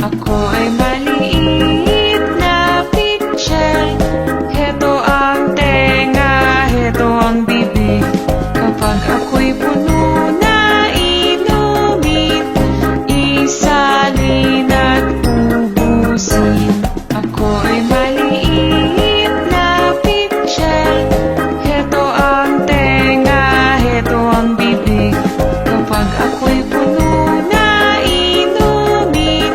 Ako ay maliit na pitcher. Heto ang tenga, heto ang bibig. Kapag ako'y puno na inumin, isalin at ubusin. Ako ay maliit na pitcher. Heto ang tenga, heto ang bibig. Kapag ako'y puno na inumin,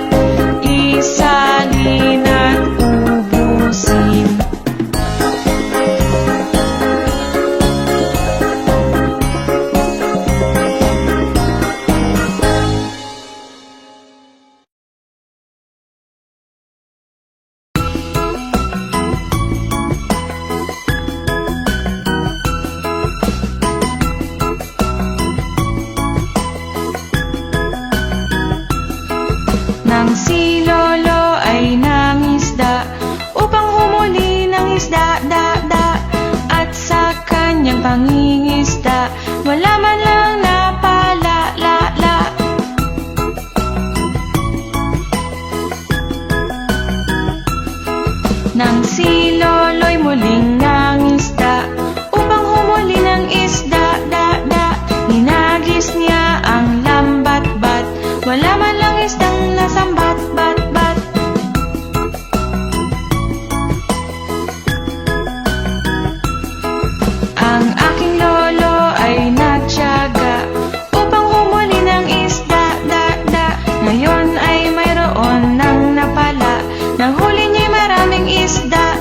isalin at ubusin. Nang si Lolo ay nangisda upang humuli ng isda, at sa kanyang pangingisda wala man lang napala. Nang si Lolo'y muling nangisda upang humuli ng isda, ninagis niya ang lambat-bat, wala man lang isdang nasambat. Ang aking lolo ay nagtiyaga upang humuli ng isda, ngayon ay mayroon ng napala. Nang huli niya'y maraming isda,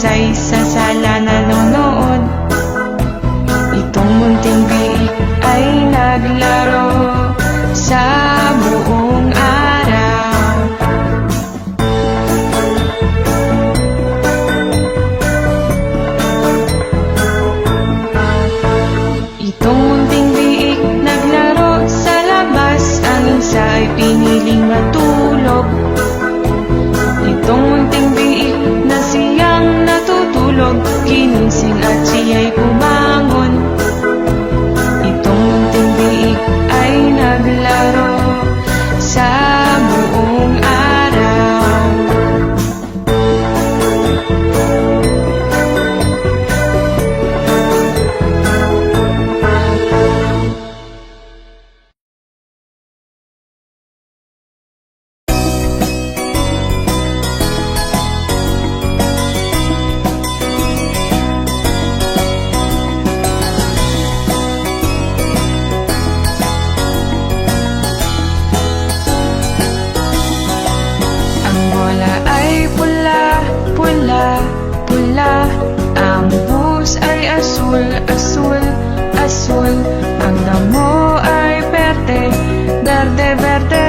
isa'y sa sala nanonood. Itong munting biik ay naglaro sa buong araw. Itong munting biik naglaro sa labas, ang isa ay piniling matulog. Itong munting biik na siyang natutulog, ginising at siya'y bumangon. Itong munting biik ay naglaro sa buong araw. Ang bola ay pula, pula, pula. Ang bus ay asul, asul, asul. Ang damo ay berde, berde, berde.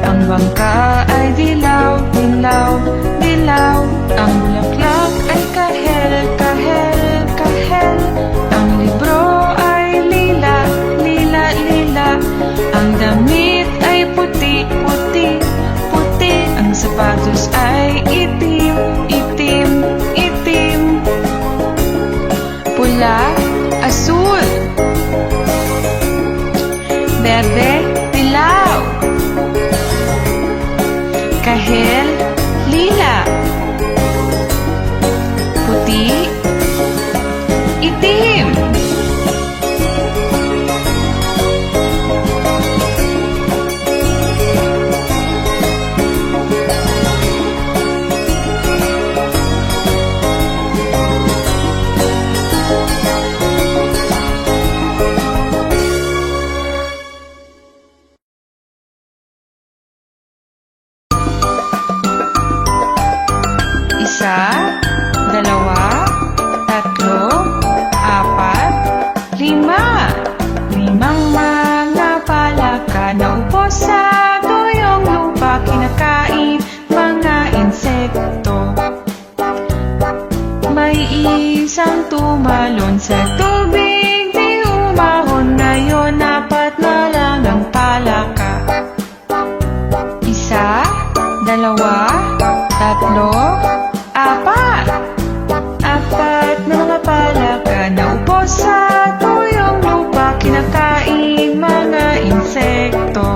Ang bangka ay dilaw, dilaw, dilaw. Ang bulaklak ay kahel, kahel, kahel. Ang libro ay lila, lila, lila. Ang damit ay puti, puti, puti. Ang sapatos ay itim, itim, itim. Pula, asul, berde, dilaw, kahel, lila, puti, itim. Isa, dalawa, tatlo, apat, lima. Limang mga palaka na upo sa tuyong lupa, kinakain mga insekto. May isang tumalon sa tubig, di umahon. Ngayon apat na lang ang palaka. Isa, dalawa, tatlo, apat. Apat na mga palaka na upo sa tuyong lupa, kinakain mga insekto.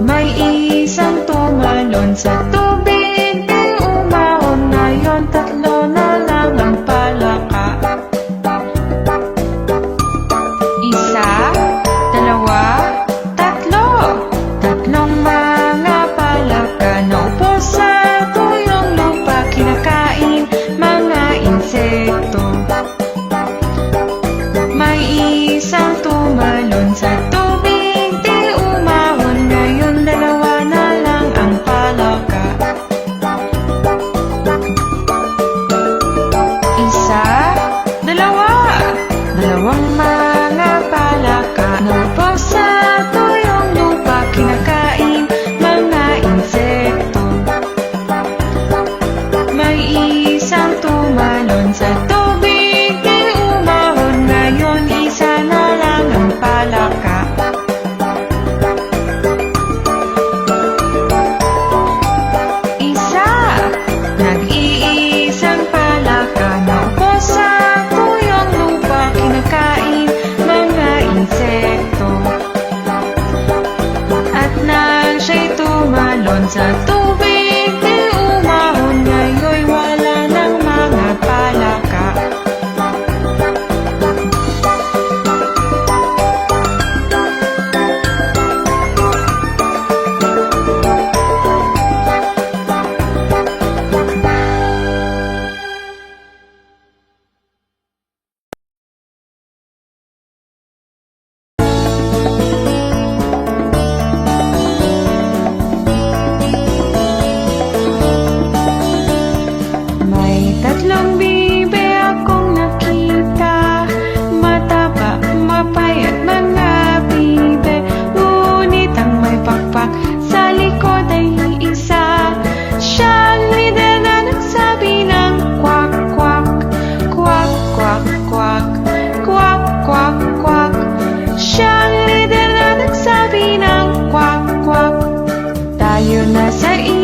May isang tumalon sa tubig, di umahon. Ngayon tatlo na lang ang palaka. Isa, dalawa, tatlo. Tatlong mga palaka na upo sa tuyong lupa, kinakain mga insekto. May isang tumalon sa tubig, di umahon. Ngayon dalawa na lang ang palaka. Isa, dalawa. Dalawang mga palaka na upo sa tuyong lupa, kinakain mga insekto. May isang tumalon sa tubig, di umahon. Ngayon isa na lang ang palaka. Isa, nag-iisang palaka na upo sa tuyong lupa, kinakain mga insekto. At nang siya'y tumalon sa tubig, di umahon. Ngayon wala ng mga palaka. Ngayon nasa